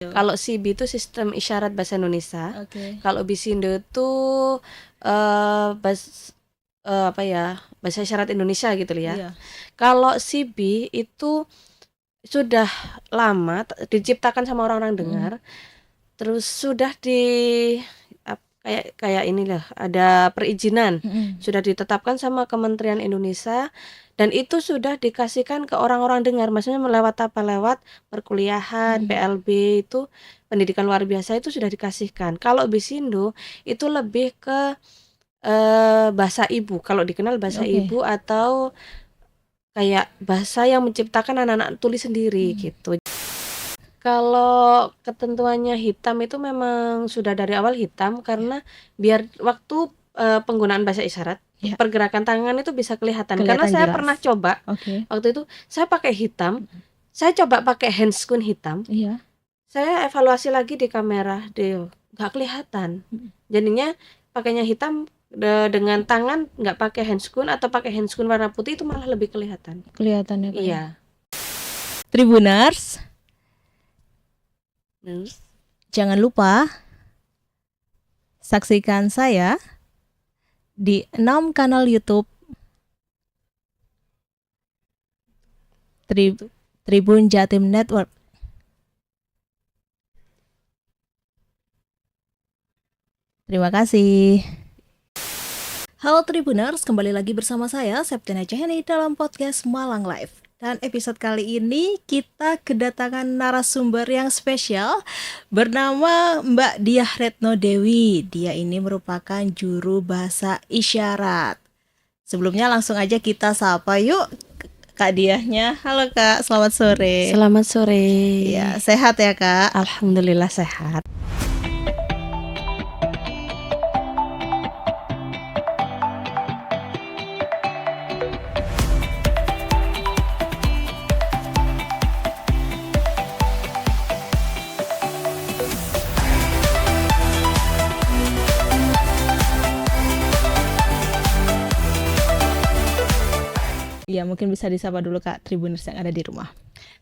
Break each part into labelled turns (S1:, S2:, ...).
S1: Kalau SIBI itu sistem isyarat bahasa Indonesia.
S2: Oke.
S1: Kalau Bisindo itu apa ya, bahasa isyarat Indonesia gitu loh ya.
S2: Iya.
S1: Kalau SIBI itu sudah lama diciptakan sama orang-orang dengar, terus sudah kayak inilah ada perizinan, sudah ditetapkan sama Kementerian Indonesia, dan itu sudah dikasihkan ke orang-orang dengar, maksudnya lewat perkuliahan, PLB itu pendidikan luar biasa itu sudah dikasihkan. Kalau Bisindo itu lebih ke bahasa ibu, kalau dikenal bahasa ibu atau kayak bahasa yang menciptakan anak-anak tulis sendiri gitu. Kalau ketentuannya hitam itu memang sudah dari awal hitam karena biar waktu penggunaan bahasa isyarat pergerakan tangan itu bisa kelihatan karena saya
S2: jelas.
S1: pernah coba. Waktu itu saya pakai hitam, saya coba pakai handscreen hitam.
S2: Iya.
S1: Saya evaluasi lagi di kamera, nggak kelihatan. Jadinya pakainya hitam dengan tangan, nggak pakai handscreen atau pakai handscreen warna putih itu malah lebih kelihatan.
S2: Kelihatannya Kak.
S1: Iya.
S2: Tribuners, jangan lupa saksikan saya di 6 kanal YouTube Tribun Jatim Network. Terima kasih. Halo Tribuners, kembali lagi bersama saya Septiana Caheni dalam podcast Malang Live. Dan episode kali ini kita kedatangan narasumber yang spesial bernama Mbak Diah Retno Dewi. Dia ini merupakan juru bahasa isyarat. Sebelumnya langsung aja kita sapa yuk Kak Diahnya. Halo Kak, selamat sore.
S1: Selamat sore.
S2: Ya, sehat ya Kak?
S1: Alhamdulillah sehat.
S2: Ya, mungkin bisa disapa dulu Kak Tribuners yang ada di rumah.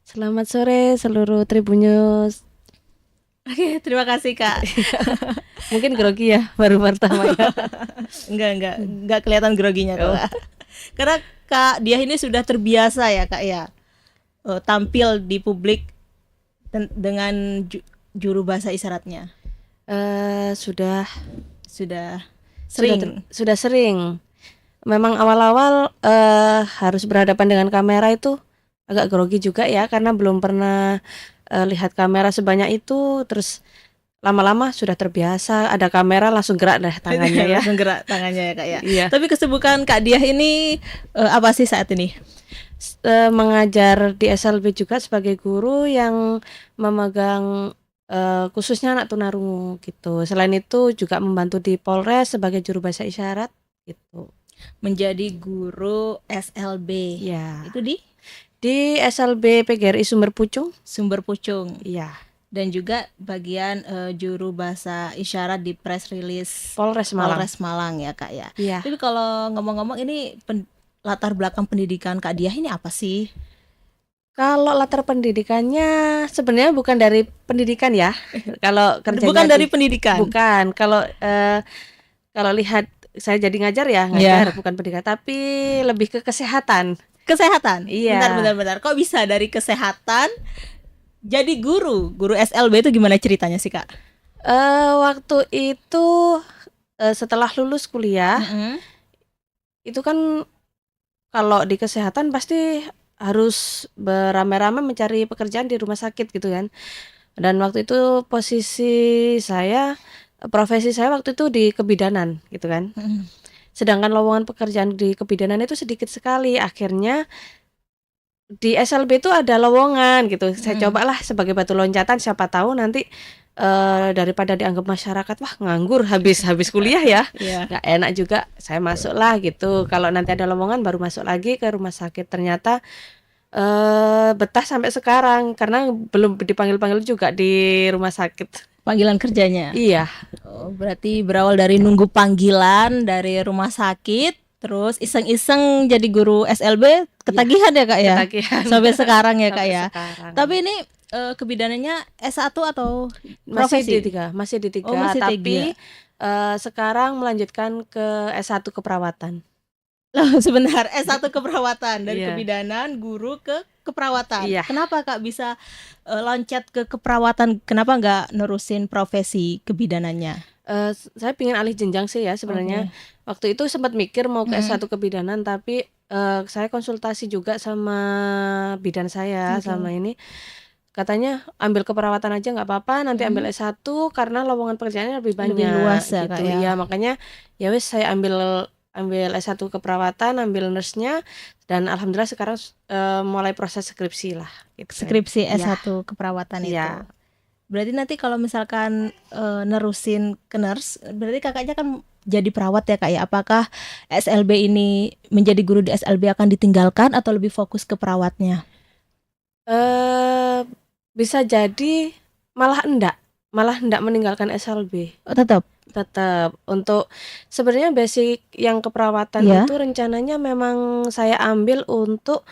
S1: Selamat sore seluruh Tribunnews.
S2: Oke, terima kasih Kak.
S1: Mungkin grogi ya baru pertama ya.
S2: Enggak kelihatan groginya Kak. Karena Kak Diah ini sudah terbiasa ya Kak ya tampil di publik dengan juru bahasa isyaratnya.
S1: Sudah
S2: sering.
S1: Memang awal-awal harus berhadapan dengan kamera itu agak grogi juga ya karena belum pernah lihat kamera sebanyak itu. Terus lama-lama sudah terbiasa, ada kamera langsung gerak deh tangannya ya.
S2: Langsung gerak tangannya ya Kak ya.
S1: Iya.
S2: Tapi kesibukan Kak Diah ini apa sih saat ini?
S1: Mengajar di SLB juga sebagai guru yang memegang khususnya anak tunarungu gitu. Selain itu juga membantu di Polres sebagai juru bahasa isyarat gitu.
S2: Menjadi guru SLB.
S1: Ya.
S2: Itu di
S1: SLB PGRI Sumber Pucung. Iya.
S2: Dan juga bagian juru bahasa isyarat di press release
S1: Polres
S2: Malang ya Kak ya.
S1: Iya.
S2: Tapi kalau ngomong-ngomong ini latar belakang pendidikan Kak Diah ini apa sih?
S1: Kalau latar pendidikannya sebenarnya bukan dari pendidikan ya. Kalau kerjanya
S2: bukan dari pendidikan.
S1: Bukan. Kalau lihat saya jadi ngajar, bukan pendidikan, tapi lebih ke kesehatan.
S2: Kesehatan?
S1: Iya.
S2: Bentar. Kok bisa dari kesehatan jadi guru SLB itu gimana ceritanya sih Kak?
S1: Waktu itu setelah lulus kuliah, itu kan kalau di kesehatan pasti harus beramai-ramai mencari pekerjaan di rumah sakit gitu kan. Dan waktu itu profesi saya waktu itu di kebidanan gitu kan. Sedangkan lowongan pekerjaan di kebidanan itu sedikit sekali. Akhirnya di SLB itu ada lowongan gitu. Saya cobalah sebagai batu loncatan, siapa tahu nanti daripada dianggap masyarakat wah nganggur habis kuliah ya. Nggak enak juga, saya masuklah gitu. Kalau nanti ada lowongan baru masuk lagi ke rumah sakit. Ternyata betah sampai sekarang karena belum dipanggil-panggil juga di rumah sakit.
S2: Panggilan kerjanya?
S1: Iya.
S2: Oh, berarti berawal dari nunggu panggilan dari rumah sakit, terus iseng-iseng jadi guru SLB, ketagihan ya Kak ya?
S1: Ketagihan.
S2: Sampai sekarang ya Kak ya?
S1: Sekarang.
S2: Tapi ini kebidanannya S1 atau
S1: Masih
S2: profesi?
S1: masih di
S2: Oh,
S1: 3,
S2: masih
S1: tapi,
S2: 3.
S1: sekarang melanjutkan ke S1 keperawatan.
S2: Loh, sebentar, S1 keperawatan, dari
S1: Iya.
S2: kebidanan guru ke keperawatan.
S1: Iya.
S2: Kenapa Kak bisa loncat ke keperawatan? Kenapa nggak nerusin profesi kebidanannya?
S1: Saya pengen alih jenjang sih ya sebenarnya. Waktu itu sempat mikir mau ke S1 kebidanan, tapi, saya konsultasi juga sama bidan saya, sama ini, katanya ambil keperawatan aja nggak apa-apa, nanti ambil S1 karena lowongan pekerjaannya lebih
S2: Lebih
S1: banyak
S2: luas ya, Kak,
S1: gitu.
S2: ya.
S1: Iya, makanya ya wis saya ambil S1 keperawatan, ambil nurse-nya, dan alhamdulillah sekarang mulai proses skripsi lah gitu.
S2: Skripsi
S1: Iya.
S2: S1 keperawatan itu.
S1: Iya.
S2: Berarti nanti kalau misalkan nerusin ke nurse, berarti kakaknya kan jadi perawat ya Kak ya. Apakah SLB ini, menjadi guru di SLB akan ditinggalkan atau lebih fokus ke perawatnya?
S1: Bisa jadi malah enggak meninggalkan SLB.
S2: Oh, tetap.
S1: Untuk sebenarnya basic yang keperawatan
S2: Iya.
S1: itu rencananya memang saya ambil untuk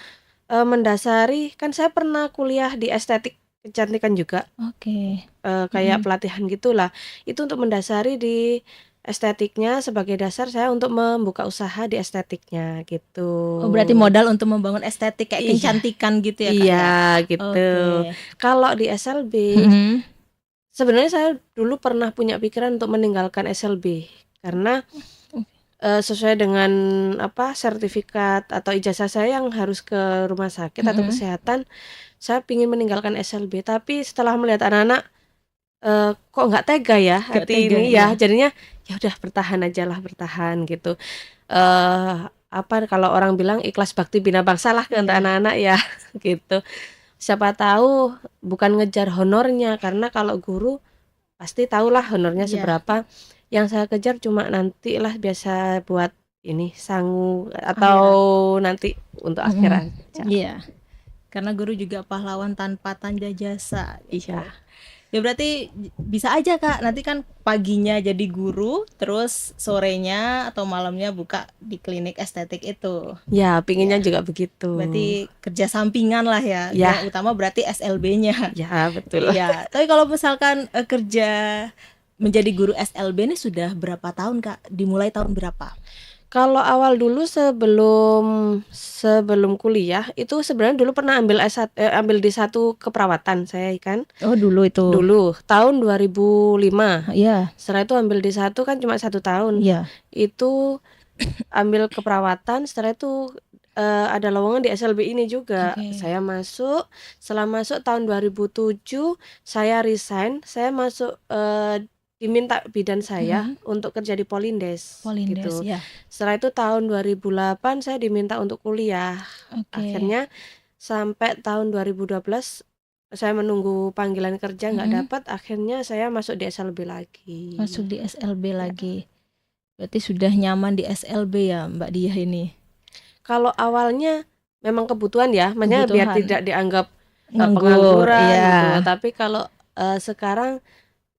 S1: mendasari, kan saya pernah kuliah di estetik kecantikan juga,
S2: Oke.
S1: kayak pelatihan gitulah. Itu untuk mendasari di estetiknya, sebagai dasar saya untuk membuka usaha di estetiknya gitu.
S2: Oh, berarti modal untuk membangun estetik kayak
S1: Iya.
S2: kecantikan gitu ya Kak ya?
S1: Iya gitu.
S2: Oke.
S1: Kalau di SLB, sebenarnya saya dulu pernah punya pikiran untuk meninggalkan SLB karena sesuai dengan sertifikat atau ijazah saya yang harus ke rumah sakit atau kesehatan, saya pingin meninggalkan SLB. Tapi setelah melihat anak-anak, kok nggak tega ya
S2: Nggak
S1: hati
S2: tega,
S1: ini
S2: iya.
S1: ya, jadinya ya udah bertahan gitu. Kalau orang bilang ikhlas bakti bina bangsa lah ke
S2: Iya.
S1: anak-anak ya gitu. Siapa tahu bukan ngejar honornya, karena kalau guru pasti tahulah honornya
S2: Iya.
S1: seberapa. Yang saya kejar cuma nantilah biasa buat ini sangu atau nanti untuk akhirat aja.
S2: Iya. Karena guru juga pahlawan tanpa tanda jasa.
S1: Iya.
S2: Ya berarti bisa aja Kak, nanti kan paginya jadi guru, terus sorenya atau malamnya buka di klinik estetik itu.
S1: Ya, pinginnya juga begitu.
S2: Berarti kerja sampingan lah ya.
S1: Ya.
S2: Yang utama berarti SLB-nya.
S1: Ya, betul.
S2: Iya. Tapi kalau misalkan kerja menjadi guru SLB ini sudah berapa tahun Kak? Dimulai tahun berapa?
S1: Kalau awal dulu sebelum kuliah itu sebenarnya dulu pernah ambil ambil D1 keperawatan saya kan.
S2: Oh, dulu itu.
S1: Dulu tahun 2005.
S2: Iya.
S1: Setelah itu ambil D1 kan cuma 1 tahun.
S2: Iya.
S1: Itu ambil keperawatan, setelah itu ada lowongan di SLB ini juga. Saya masuk, setelah masuk tahun 2007 saya resign, saya masuk diminta bidan saya untuk kerja di Polindes gitu.
S2: Ya.
S1: Setelah itu tahun 2008 saya diminta untuk kuliah. Akhirnya sampai tahun 2012 saya menunggu panggilan kerja nggak dapat, akhirnya saya masuk di SLB lagi.
S2: Masuk di SLB lagi. Berarti sudah nyaman di SLB ya Mbak Diah ini?
S1: Kalau awalnya memang kebutuhan ya, maksudnya biar tidak dianggap
S2: pengangguran
S1: gitu. Tapi kalau sekarang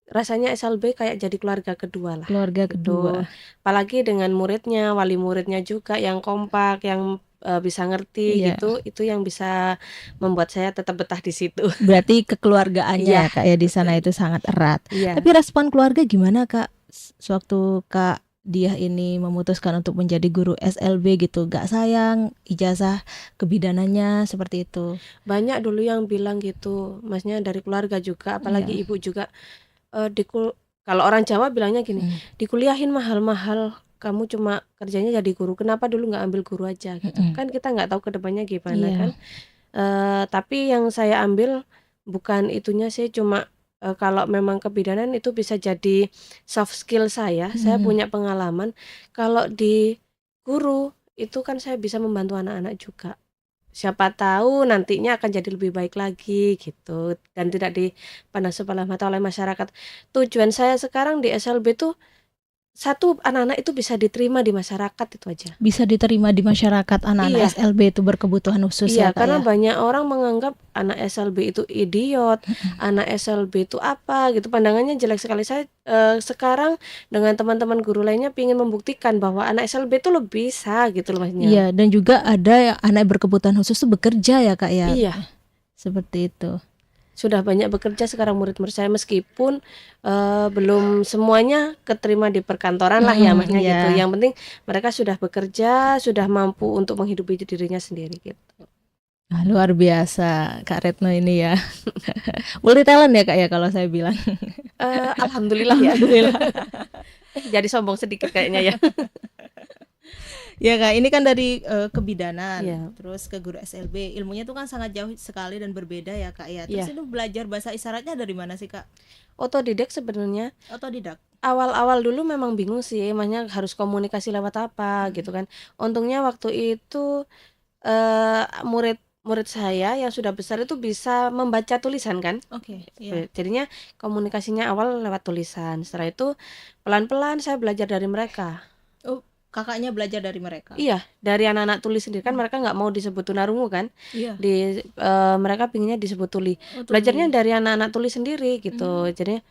S1: rasanya SLB kayak jadi keluarga kedua lah.
S2: Keluarga kedua.
S1: Apalagi dengan muridnya, wali muridnya juga yang kompak, yang bisa ngerti gitu, itu yang bisa membuat saya tetap betah di situ.
S2: Berarti kekeluargaannya Kak ya di sana itu sangat erat. Tapi respon keluarga gimana Kak sewaktu Kak Diah ini memutuskan untuk menjadi guru SLB gitu? Gak sayang ijazah kebidanannya seperti itu?
S1: Banyak dulu yang bilang gitu, maksudnya dari keluarga juga, apalagi ibu juga. Kalau orang Jawa bilangnya gini, dikuliahin mahal-mahal, kamu cuma kerjanya jadi guru, kenapa dulu nggak ambil guru aja gitu. Kan kita nggak tahu kedepannya gimana kan. Tapi yang saya ambil bukan itunya sih, cuma kalau memang kebidanan itu bisa jadi soft skill saya punya pengalaman. Kalau di guru itu kan saya bisa membantu anak-anak juga. Siapa tahu nantinya akan jadi lebih baik lagi gitu, dan tidak dipandang sebelah mata oleh masyarakat. Tujuan saya sekarang di SLB tuh satu, anak-anak itu bisa diterima di masyarakat, itu aja.
S2: Bisa diterima di masyarakat anak-anak SLB itu berkebutuhan khusus ya Kak
S1: karena
S2: ya?
S1: banyak orang menganggap anak SLB itu idiot, anak SLB itu apa gitu, pandangannya jelek sekali. Saya sekarang dengan teman-teman guru lainnya ingin membuktikan bahwa anak SLB itu lebih bisa gitu loh maksudnya.
S2: Iya, dan juga ada yang anak berkebutuhan khusus itu bekerja ya Kak ya?
S1: Iya.
S2: Seperti itu.
S1: sudah banyak bekerja sekarang murid-murid saya, meskipun belum semuanya keterima di perkantoran lah ya Masnya gitu.
S2: Iya.
S1: Yang penting mereka sudah bekerja, sudah mampu untuk menghidupi dirinya sendiri gitu.
S2: Luar biasa Kak Retno ini ya. Multi talent ya Kak ya kalau saya bilang.
S1: Alhamdulillah ya.
S2: Alhamdulillah.
S1: Jadi sombong sedikit kayaknya ya.
S2: Ya Kak, ini kan dari kebidanan,
S1: Iya.
S2: terus ke guru SLB, ilmunya tuh kan sangat jauh sekali dan berbeda ya Kak ya. Terus
S1: Iya.
S2: itu belajar bahasa isyaratnya dari mana sih Kak?
S1: Otodidak sebenarnya.
S2: Otodidak.
S1: Awal-awal dulu memang bingung sih, emangnya harus komunikasi lewat apa gitu kan. Untungnya waktu itu murid saya yang sudah besar itu bisa membaca tulisan kan.
S2: Oke, iya.
S1: Jadinya komunikasinya awal lewat tulisan. Setelah itu pelan-pelan saya belajar dari mereka.
S2: Oh, kakaknya belajar dari mereka.
S1: Iya, dari anak-anak tuli sendiri kan mereka nggak mau disebut tunarungu kan.
S2: Iya.
S1: Mereka pinginnya disebut tuli.
S2: Oh, tuli.
S1: Belajarnya dari anak-anak tuli sendiri gitu. Jadi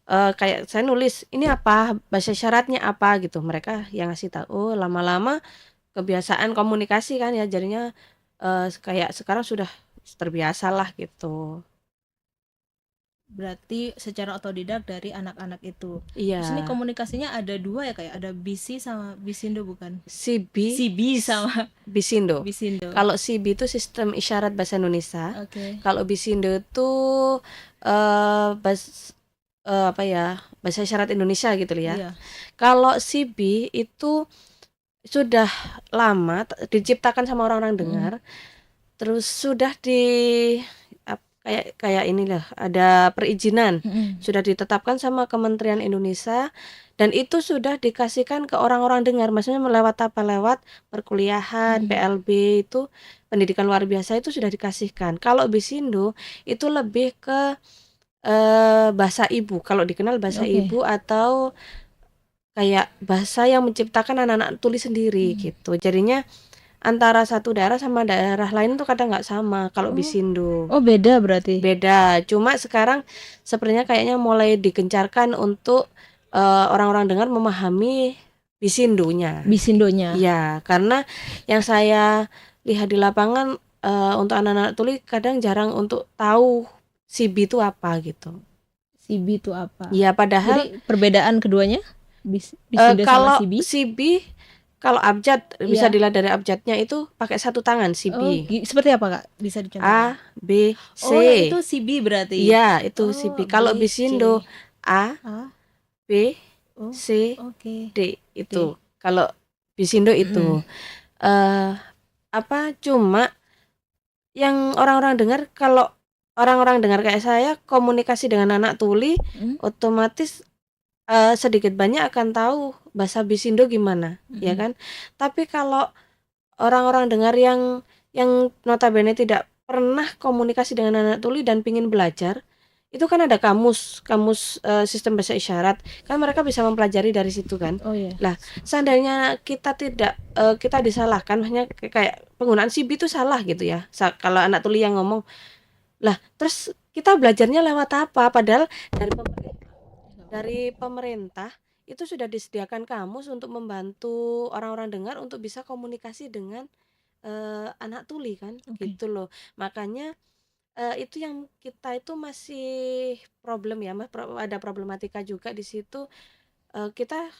S1: kayak saya nulis ini apa, bahasa isyaratnya apa gitu. Mereka yang ngasih tahu. Lama-lama kebiasaan komunikasi kan ya, jadinya kayak sekarang sudah terbiasa lah gitu.
S2: Berarti secara otodidak dari anak-anak itu.
S1: Iya.
S2: Terus ini komunikasinya ada dua ya kayak ada BC sama Bisindo bukan?
S1: CB
S2: CB sama
S1: Bisindo.
S2: Bisindo.
S1: Kalau CB itu sistem isyarat bahasa Indonesia.
S2: Oke.
S1: Kalau Bisindo itu bahasa isyarat Indonesia gitu ya.
S2: Iya.
S1: Kalau CB itu sudah lama diciptakan sama orang-orang dengar. Terus sudah kayak inilah ada perizinan, sudah ditetapkan sama Kementerian Indonesia, dan itu sudah dikasihkan ke orang-orang dengar. Maksudnya lewat apa? Lewat perkuliahan, PLB itu pendidikan luar biasa itu sudah dikasihkan. Kalau Bisindo itu lebih ke bahasa ibu, kalau dikenal bahasa ibu atau kayak bahasa yang menciptakan anak-anak tuli sendiri gitu. Jadinya antara satu daerah sama daerah lain tuh kadang nggak sama kalau Bisindo.
S2: Oh, beda berarti.
S1: Beda. Cuma sekarang sepertinya kayaknya mulai digencarkan untuk orang-orang dengar memahami Bisindonya.
S2: Bisindonya.
S1: Iya, karena yang saya lihat di lapangan untuk anak-anak tuli kadang jarang untuk tahu CB itu apa gitu.
S2: CB itu apa?
S1: Iya, padahal
S2: jadi perbedaan keduanya Bisindo
S1: kalau
S2: sama CB?
S1: CB kalau abjad bisa dilihat dari abjadnya itu pakai satu tangan CB.
S2: Oh, seperti apa Kak? Bisa dicontohkan?
S1: A, B, C.
S2: Oh, itu CB berarti.
S1: Iya, itu CB. Kalau Bisindo A, B, C, D itu. Kalau Bisindo itu. Cuma yang orang-orang dengar, kalau orang-orang dengar kayak saya komunikasi dengan anak tuli, otomatis sedikit banyak akan tahu bahasa Bisindo gimana, ya kan? Tapi kalau orang-orang dengar yang notabene tidak pernah komunikasi dengan anak tuli dan pingin belajar, itu kan ada kamus sistem bahasa isyarat, kan mereka bisa mempelajari dari situ kan.
S2: Oh iya.
S1: Lah, seandainya kita tidak kita disalahkan, hanya kayak penggunaan CB itu salah gitu ya. Kalau anak tuli yang ngomong, lah terus kita belajarnya lewat apa? Padahal dari pemerintah itu sudah disediakan kamus untuk membantu orang-orang dengar untuk bisa komunikasi dengan anak tuli kan, gitu loh. Makanya itu yang kita itu masih problem ya, ada problematika juga di situ. Kita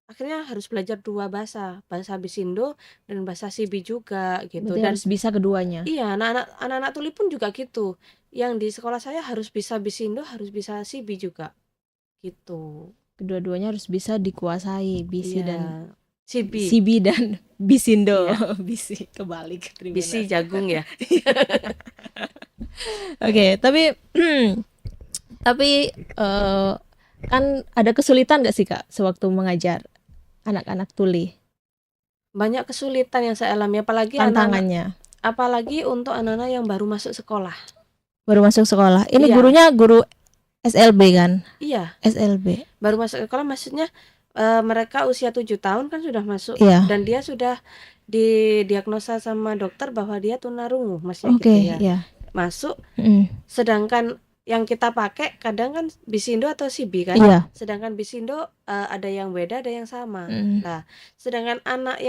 S1: akhirnya harus belajar dua bahasa Bisindo dan bahasa CB juga gitu.
S2: Berarti
S1: dan
S2: harus bisa keduanya.
S1: Iya, anak-anak tuli pun juga gitu. Yang di sekolah saya harus bisa Bisindo, harus bisa CB juga. Gitu.
S2: Kedua-duanya harus bisa dikuasai, BC dan
S1: CB
S2: dan Bisindo. BC kebalik.
S1: BC jagung ya.
S2: Oke, tapi kan ada kesulitan nggak sih Kak sewaktu mengajar anak-anak tuli?
S1: Banyak kesulitan yang saya alami, apalagi
S2: tantangannya.
S1: Apalagi untuk anak-anak yang baru masuk sekolah.
S2: Baru masuk sekolah. Ini gurunya guru SLB kan?
S1: Iya.
S2: SLB.
S1: Baru masuk sekolah, maksudnya mereka usia 7 tahun kan sudah masuk. Dan dia sudah didiagnosa sama dokter bahwa dia tunarungu, maksudnya gitu ya. Masuk. Sedangkan yang kita pakai kadang kan Bisindo atau CB kan. Sedangkan Bisindo ada yang beda, ada yang sama. Nah, sedangkan anak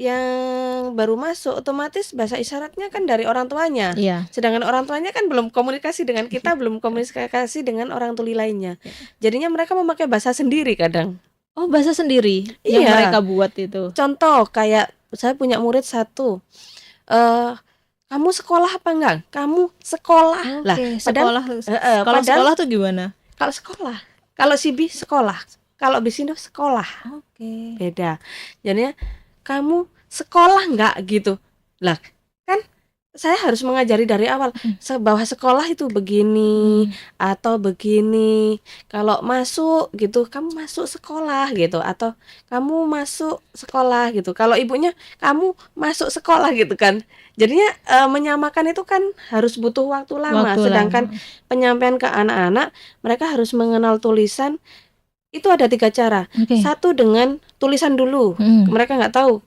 S1: yang baru masuk otomatis bahasa isyaratnya kan dari orang tuanya.
S2: Iya.
S1: Sedangkan orang tuanya kan belum komunikasi dengan kita, belum komunikasi dengan orang tuli lainnya. Jadinya mereka memakai bahasa sendiri kadang.
S2: Oh, bahasa sendiri yang
S1: Iya.
S2: mereka buat itu.
S1: Contoh kayak saya punya murid satu, kamu sekolah apa enggak? Kamu sekolah. Lah,
S2: Oke,
S1: padahal
S2: sekolah. Kalau
S1: padahal
S2: sekolah tuh gimana?
S1: kalau sekolah, kalau si B sekolah, kalau Bisindo sekolah,
S2: Oke.
S1: beda. Jadinya kamu sekolah enggak gitu. Lah, kan saya harus mengajari dari awal bahwa sekolah itu begini atau begini. Kalau masuk gitu, kamu masuk sekolah gitu, atau kamu masuk sekolah gitu. Kalau ibunya kamu masuk sekolah gitu kan. Jadinya menyamakan itu kan harus butuh waktu lama.
S2: Waktu
S1: Sedangkan
S2: lama.
S1: penyampaian ke anak-anak, mereka harus mengenal tulisan. Itu ada 3 cara.
S2: Oke.
S1: Satu dengan tulisan dulu, mereka nggak tahu.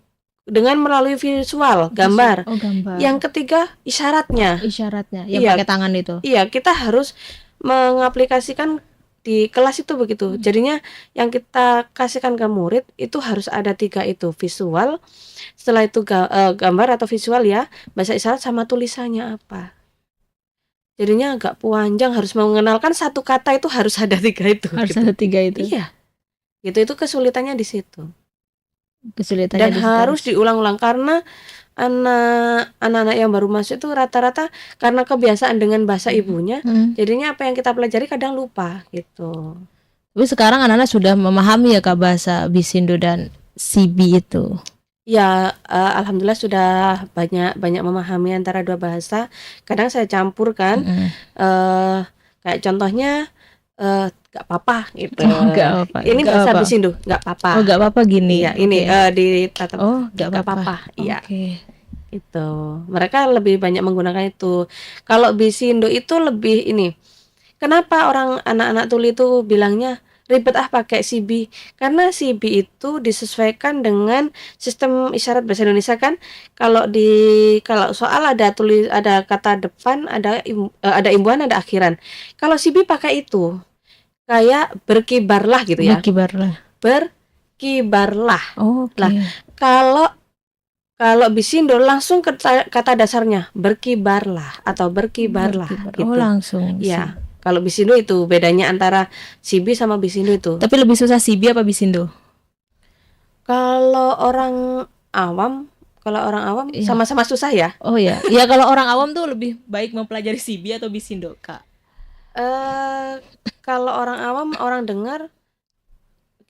S1: Dengan melalui visual, gambar.
S2: Oh, gambar.
S1: Yang ketiga isyaratnya.
S2: Isyaratnya yang
S1: Iya.
S2: pakai tangan itu.
S1: Iya, kita harus mengaplikasikan di kelas itu begitu. Jadinya yang kita kasihkan ke murid itu harus ada 3 itu, visual, setelah itu gambar atau visual ya, bahasa isyarat sama tulisannya apa. Jadinya agak panjang, harus mengenalkan satu kata itu harus ada 3 itu.
S2: Harus
S1: gitu.
S2: ada 3 itu.
S1: Iya. Itu kesulitannya di situ.
S2: Kesulitannya
S1: Dan
S2: di situ.
S1: harus diulang-ulang karena anak-anak yang baru masuk itu rata-rata karena kebiasaan dengan bahasa ibunya, jadinya apa yang kita pelajari kadang lupa gitu.
S2: Tapi sekarang anak-anak sudah memahami ya Kak bahasa Bisindo dan CB itu.
S1: Ya, alhamdulillah sudah banyak memahami antara 2 bahasa. Kadang saya campurkan, kayak contohnya gak apa-apa gitu.
S2: Gak apa-apa.
S1: Ini
S2: Gak
S1: bahasa
S2: apa.
S1: Bisindo, gak apa-apa.
S2: Oh, gak apa-apa gini.
S1: Iya, ini ditatap.
S2: Oh, gak
S1: Gak
S2: apa-apa.
S1: apa-apa. Iya.
S2: Oke.
S1: Itu mereka lebih banyak menggunakan itu. Kalau Bisindo itu lebih ini. Kenapa orang anak-anak tuli itu bilangnya ribet pakai CB? Karena CB itu disesuaikan dengan sistem isyarat bahasa Indonesia kan. Kalau soal ada kata depan, ada imbuhan, ada akhiran. Kalau CB pakai itu kayak berkibarlah gitu ya. Berkibarlah.
S2: Oh, oke.
S1: Lah, kalau Bisindo langsung ke kata dasarnya berkibarlah atau berkibarlah gitu.
S2: Oh, langsung.
S1: Ya, kalau Bisindo itu bedanya antara CB sama Bisindo itu.
S2: Tapi lebih susah CB apa Bisindo?
S1: Kalau orang awam
S2: Iya.
S1: sama-sama susah ya.
S2: Oh ya. Ya kalau orang awam tuh lebih baik mempelajari CB atau Bisindo, Kak?
S1: Kalau orang awam, orang dengar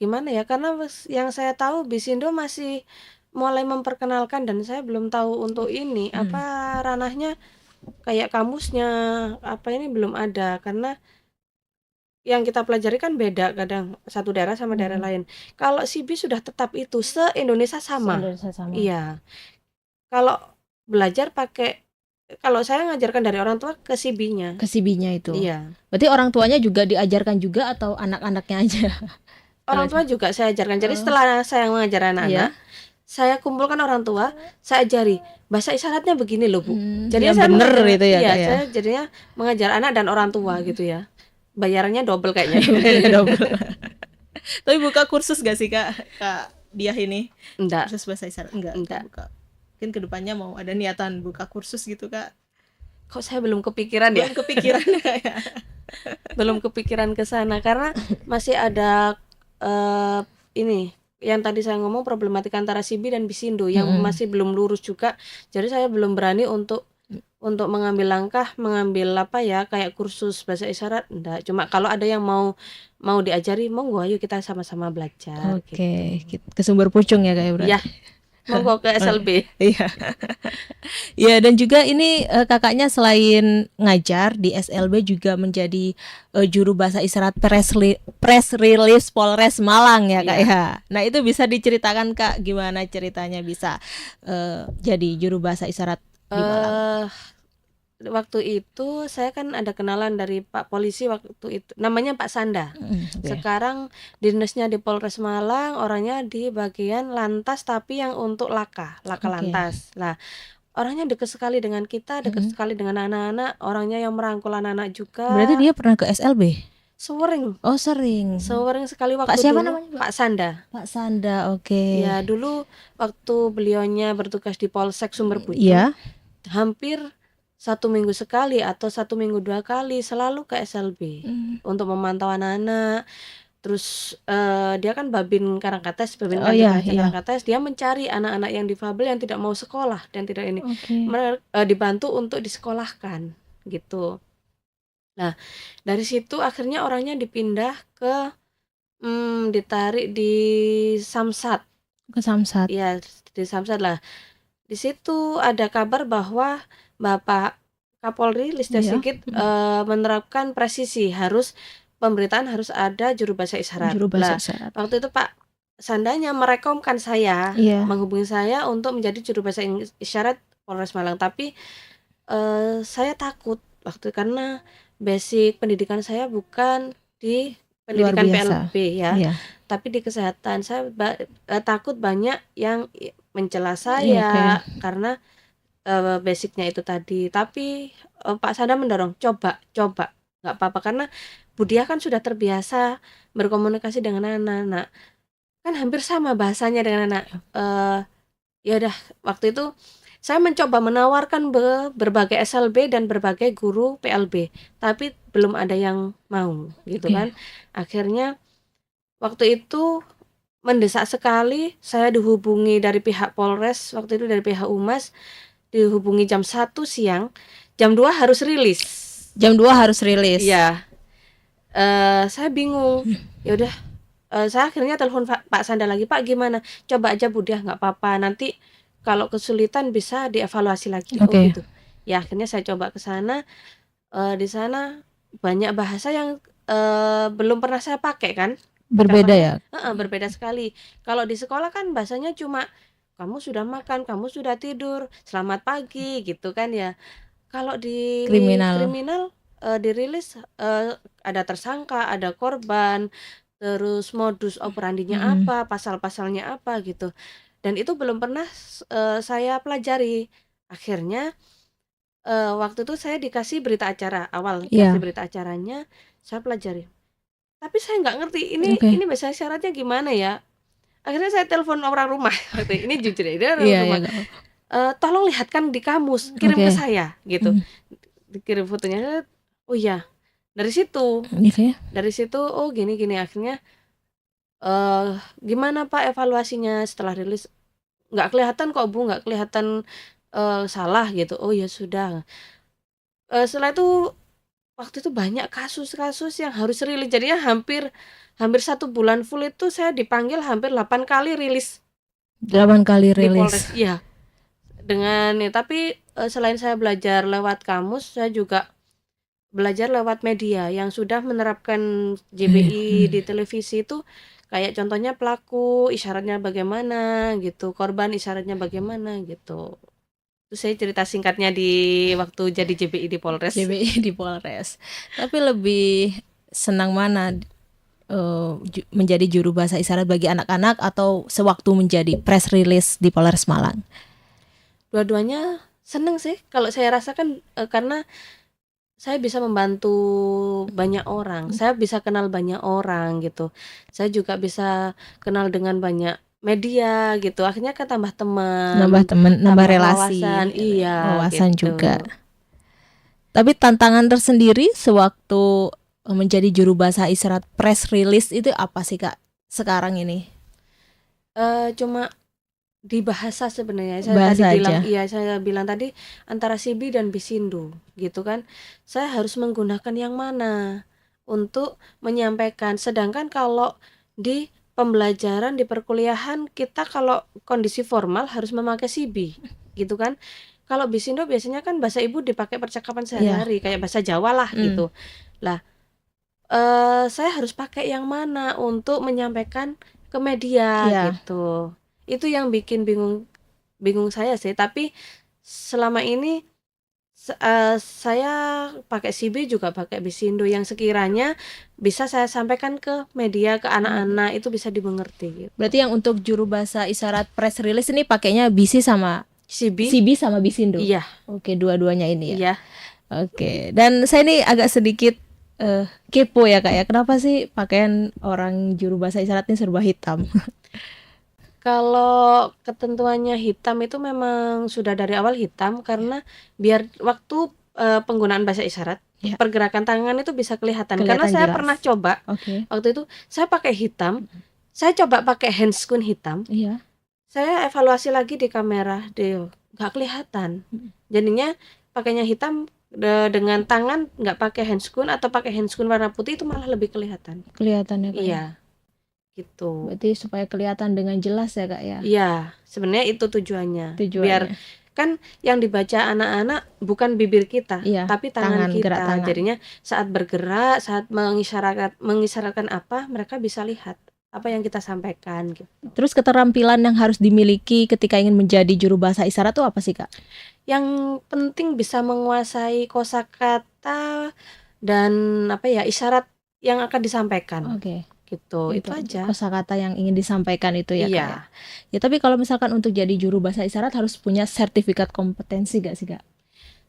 S1: gimana ya? Karena yang saya tahu Bisindo masih mulai memperkenalkan dan saya belum tahu untuk ini apa ranahnya, kayak kamusnya apa ini belum ada, karena yang kita pelajari kan beda kadang satu daerah sama daerah lain. Kalau CB sudah tetap itu se-Indonesia sama. Iya. Kalau belajar pakai, kalau saya ngajarkan dari orang tua ke CB-nya.
S2: Ke CB-nya itu.
S1: Iya.
S2: Berarti orang tuanya juga diajarkan juga atau anak-anaknya aja?
S1: Orang tua juga saya ajarkan. Jadi setelah saya mengajar anak-anak, saya kumpulkan orang tua, saya ajari bahasa isyaratnya begini loh Bu. Jadi
S2: yang
S1: saya
S2: bener itu ya,
S1: iya,
S2: Kak, ya?
S1: saya jadinya mengajar anak dan orang tua gitu ya. Bayarannya double kayaknya.
S2: Double. Tapi buka kursus gak sih Kak Diah ini?
S1: Enggak.
S2: Kursus bahasa isyarat? Enggak. Buka. Mungkin kedepannya mau ada niatan buka kursus gitu Kak?
S1: Kok saya belum kepikiran ya?
S2: Belum kepikiran ya?
S1: Belum kepikiran ke sana karena masih ada ini yang tadi saya ngomong problematika antara CB dan Bisindo yang masih belum lurus juga. Jadi saya belum berani untuk mengambil langkah, mengambil apa ya, kayak kursus bahasa isyarat enggak. Cuma kalau ada yang mau diajari, monggo ayo kita sama-sama belajar.
S2: Oke, ke Sumber Pucung ya Kak Ibra?
S1: Ya, monggo ke SLB.
S2: Iya. Ya, dan juga ini kakaknya selain ngajar di SLB juga menjadi juru bahasa isyarat press release Polres Malang ya Kak ya. Nah, itu bisa diceritakan Kak gimana ceritanya bisa jadi juru bahasa isyarat di Malang?
S1: Waktu itu saya kan ada kenalan dari Pak Polisi waktu itu, namanya Pak Sanda. Sekarang dinasnya di Polres Malang, orangnya di bagian lantas tapi yang untuk laka lantas. Lah, orangnya dekat sekali dengan kita, dekat sekali dengan anak-anak, orangnya yang merangkul anak-anak juga.
S2: Berarti dia pernah ke SLB?
S1: sering
S2: Oh, sering.
S1: sekali
S2: Pak
S1: waktu
S2: siapa
S1: dulu.
S2: namanya, Pak?
S1: Pak Sanda.
S2: Pak Sanda, oke.
S1: Ya, dulu waktu beliaunya bertugas di Polsek Sumber Pucung,
S2: Iya.
S1: hampir 1 minggu sekali atau 1 minggu 2 kali selalu ke SLB untuk memantau anak-anak. Terus dia kan Babin Karangkates, Babin
S2: Oh iya,
S1: Kantin
S2: iya.
S1: Karangkates, dia mencari anak-anak yang difabel yang tidak mau sekolah dan tidak ini,
S2: Oke.
S1: dibantu untuk disekolahkan gitu. Nah, dari situ akhirnya orangnya dipindah ke ditarik di Samsat.
S2: Ke Samsat.
S1: Ya, di Samsat lah. Di situ ada kabar bahwa Bapak Kapolri Listio
S2: Iya.
S1: Sigit menerapkan presisi, pemberitaan harus ada juru bahasa isyarat.
S2: Juru bahasa
S1: Lah,
S2: isyarat.
S1: waktu itu Pak Sandanya merekomkan saya,
S2: Iya.
S1: menghubungi saya untuk menjadi juru bahasa isyarat Polres Malang. Tapi saya takut waktu karena basic pendidikan saya bukan di
S2: Luar
S1: pendidikan
S2: biasa.
S1: PLB ya,
S2: Iya.
S1: tapi di kesehatan. Saya takut banyak yang mencela
S2: Iya,
S1: saya
S2: oke.
S1: karena basicnya itu tadi. Tapi Pak Sanda mendorong, coba, nggak apa-apa karena Budia kan sudah terbiasa berkomunikasi dengan anak-anak, kan hampir sama bahasanya dengan anak. Ya udah, waktu itu saya mencoba menawarkan berbagai SLB dan berbagai guru PLB, tapi belum ada yang mau gitu
S2: Oke.
S1: kan. Akhirnya waktu itu mendesak sekali, saya dihubungi dari pihak Polres, waktu itu dari pihak Humas, dihubungi jam 1 siang, jam 2 harus rilis.
S2: Jam 2 harus rilis.
S1: Iya. Saya bingung. Ya udah, saya akhirnya telepon Pak Sanda lagi, "Pak, gimana? Coba aja Budia, nggak apa-apa. Nanti kalau kesulitan bisa dievaluasi lagi." Oh
S2: Oke.
S1: gitu. Ya akhirnya saya coba ke sana. Di sana banyak bahasa yang belum pernah saya pakai kan.
S2: Berbeda ya.
S1: Berbeda sekali. Kalau di sekolah kan bahasanya cuma kamu sudah makan, kamu sudah tidur, selamat pagi gitu kan ya. Kalau di kriminal dirilis ada tersangka, ada korban, terus modus operandinya apa, pasal-pasalnya apa gitu. Dan itu belum pernah saya pelajari. Akhirnya waktu itu saya dikasih berita acara awal,
S2: Iya.
S1: dikasih berita acaranya, saya pelajari. Tapi saya nggak ngerti
S2: Oke.
S1: ini bahasa isyaratnya gimana ya. Akhirnya saya telepon orang rumah. Ini jujur ya, dia orang
S2: Iya,
S1: rumah.
S2: iya.
S1: Tolong lihatkan di kamus, kirim
S2: Oke.
S1: ke saya gitu. Dikirim fotonya. Oh iya. Dari situ
S2: Oke.
S1: dari situ oh gini akhirnya gimana Pak evaluasinya setelah rilis? Nggak kelihatan kok Bu, nggak kelihatan salah gitu. Oh ya sudah. Setelah itu waktu itu banyak kasus-kasus yang harus rilis, jadinya hampir 1 bulan full itu saya dipanggil hampir 8 kali rilis
S2: 8 kali
S1: di Polres.
S2: rilis.
S1: Iya. Tapi selain saya belajar lewat kamus, saya juga belajar lewat media yang sudah menerapkan JBI di televisi itu, kayak contohnya pelaku isyaratnya bagaimana gitu, korban isyaratnya bagaimana gitu. Itu saya cerita singkatnya di waktu jadi JBI di Polres.
S2: JBI di Polres. Tapi lebih senang mana menjadi juru bahasa isyarat bagi anak-anak atau sewaktu menjadi press release di Polres Malang?
S1: Dua-duanya seneng sih kalau saya rasakan, karena saya bisa membantu banyak orang, saya bisa kenal banyak orang gitu. Saya juga bisa kenal dengan banyak media gitu. Akhirnya kan tambah teman,
S2: nambah relasi,
S1: wawasan, iya
S2: wawasan
S1: gitu.
S2: juga. Tapi tantangan tersendiri sewaktu menjadi juru bahasa isyarat press release itu apa sih Kak sekarang ini?
S1: Cuma di bahasa sebenarnya.
S2: Bahasa
S1: Tadi bilang,
S2: aja.
S1: iya saya bilang tadi antara Sibi dan Bisindo gitu kan. Saya harus menggunakan yang mana untuk menyampaikan. Sedangkan kalau di pembelajaran di perkuliahan kita kalau kondisi formal harus memakai Sibi gitu kan. Kalau Bisindo biasanya kan bahasa ibu dipakai percakapan sehari-hari, kayak bahasa Jawa lah gitu. Lah, saya harus pakai yang mana untuk menyampaikan ke media gitu. Itu yang bikin bingung saya sih. Tapi selama ini saya pakai CB juga pakai Bisindo yang sekiranya bisa saya sampaikan ke media, ke anak-anak itu bisa dimengerti gitu.
S2: Berarti yang untuk juru bahasa isyarat press release ini pakainya BC sama CB sama Bisindo.
S1: Iya.
S2: Oke, dua-duanya ini ya.
S1: Iya.
S2: Oke. Dan saya ini agak sedikit kepo ya Kak ya. Kenapa sih pakaian orang juru bahasa isyarat ini serba hitam?
S1: Kalau ketentuannya hitam itu memang sudah dari awal hitam karena biar waktu penggunaan bahasa isyarat,
S2: Ya.
S1: pergerakan tangan itu bisa kelihatan. Karena
S2: Kelihatan
S1: saya
S2: jelas.
S1: pernah coba
S2: Oke.
S1: waktu itu saya pakai hitam, saya coba pakai handscoon hitam,
S2: Iya.
S1: saya evaluasi lagi di kamera, nggak kelihatan. Jadinya pakainya hitam dengan tangan nggak pakai handscoon atau pakai handscoon warna putih itu malah lebih kelihatan.
S2: Kelihatan ya Kak.
S1: Iya, gitu.
S2: Berarti supaya kelihatan dengan jelas ya Kak ya.
S1: Iya, sebenarnya itu tujuannya.
S2: Tujuannya.
S1: Biar kan yang dibaca anak-anak bukan bibir kita,
S2: Iya,
S1: tapi tangan
S2: gerak
S1: kita.
S2: tangan.
S1: Jadinya saat bergerak, saat mengisyaratkan apa, mereka bisa lihat apa yang kita sampaikan gitu.
S2: Terus keterampilan yang harus dimiliki ketika ingin menjadi juru bahasa isyarat itu apa sih Kak?
S1: Yang penting bisa menguasai kosakata dan isyarat yang akan disampaikan.
S2: Oke.
S1: Gitu. Itu aja.
S2: Kosakata yang ingin disampaikan itu ya Kak
S1: Iya.
S2: ya. Ya tapi kalau misalkan untuk jadi juru bahasa isyarat harus punya sertifikat kompetensi gak sih Kak?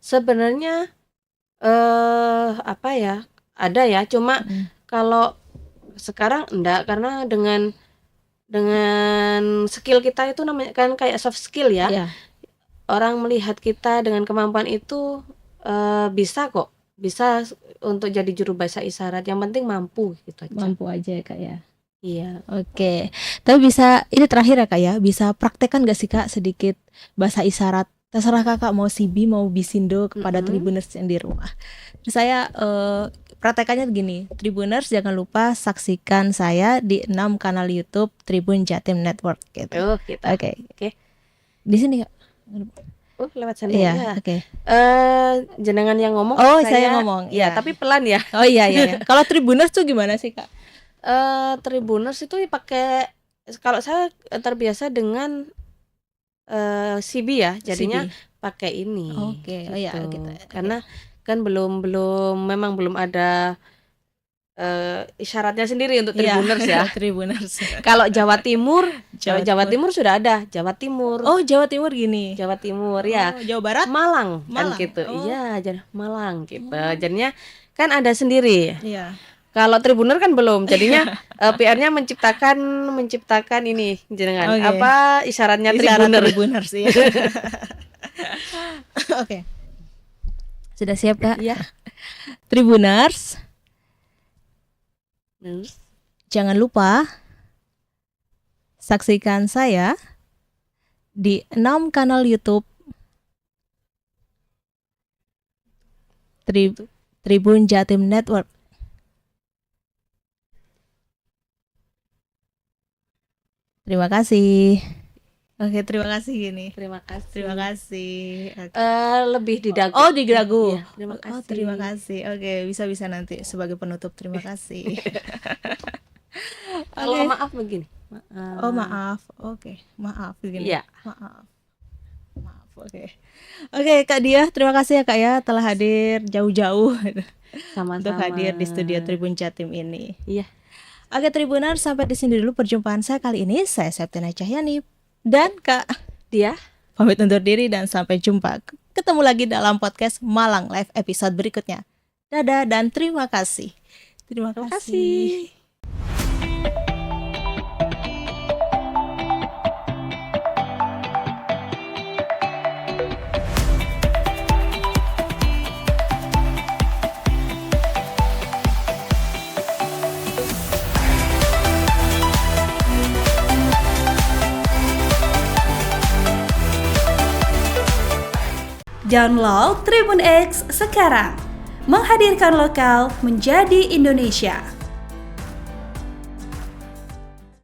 S1: Sebenarnya ada ya, cuma kalau sekarang enggak, karena dengan skill kita itu namanya kan kayak soft skill ya.
S2: Iya.
S1: Orang melihat kita dengan kemampuan itu bisa kok, bisa untuk jadi juru bahasa isyarat. Yang penting mampu gitu aja.
S2: Mampu aja ya Kak ya.
S1: Iya.
S2: Oke. Tapi bisa, ini terakhir ya Kak ya, bisa praktekkan gak sih Kak sedikit bahasa isyarat? Terserah Kakak mau CB mau Bisindo kepada Tribuners yang di rumah. Terus saya praktekannya begini, Tribuners jangan lupa saksikan saya di 6 kanal YouTube Tribun Jatim Network gitu.
S1: Oh, gitu.
S2: Oke.
S1: Oke.
S2: Di sini Kak.
S1: Lewat sana
S2: Iya,
S1: ya.
S2: oke.
S1: Jenengan yang ngomong.
S2: Oh, saya ngomong.
S1: Ya,
S2: Iya.
S1: tapi pelan ya.
S2: Oh iya iya. Kalau Tribuners tuh gimana sih Kak?
S1: Tribuners itu pakai, kalau saya terbiasa dengan CB ya, jadinya pakai ini.
S2: Oke. Oh iya
S1: gitu.
S2: gitu.
S1: Karena kan belum ada isyaratnya sendiri untuk Tribuners ya.
S2: Tribuners.
S1: Kalau Jawa Timur sudah ada Jawa Timur.
S2: Oh, Jawa Timur gini.
S1: Jawa Timur ya.
S2: Jawa Barat?
S1: Malang kan
S2: Malang.
S1: gitu.
S2: Oh.
S1: Iya, Malang gitu. Jadinya kan ada sendiri.
S2: Iya.
S1: Kalau Tribuner kan belum. Jadinya PR-nya menciptakan ini jenengan.
S2: Okay.
S1: Apa isyaratnya
S2: Isyarat
S1: Tribuner.
S2: Tribuners ya. Oke. Sudah siap Kak?
S1: Iya.
S2: Tribuners, jangan lupa saksikan saya di 6 kanal YouTube Tribun Jatim Network. Terima kasih. Oke, terima kasih gini.
S1: Terima kasih.
S2: Terima kasih. Okay.
S1: Lebih di dagu.
S2: Oh, di dagu.
S1: Iya, terima kasih.
S2: Oh, terima kasih. Oke, bisa nanti sebagai penutup. Terima kasih.
S1: Kalau maaf begini.
S2: Oh, maaf. Oke, maaf begini.
S1: Iya.
S2: Maaf. Oke. Oke, Kak Dia, terima kasih ya Kak ya telah hadir jauh-jauh
S1: Sama-sama.
S2: untuk hadir di studio Tribun Jatim ini.
S1: Iya.
S2: Oke, Tribuner, sampai di sini dulu perjumpaan saya kali ini. Saya Septiana Cahyani dan Kak
S1: Dia
S2: pamit undur diri dan sampai jumpa. Ketemu lagi dalam podcast Malang Live episode berikutnya. Dadah dan terima kasih. Terima kasih.
S3: Download Tribun X sekarang, menghadirkan lokal menjadi Indonesia.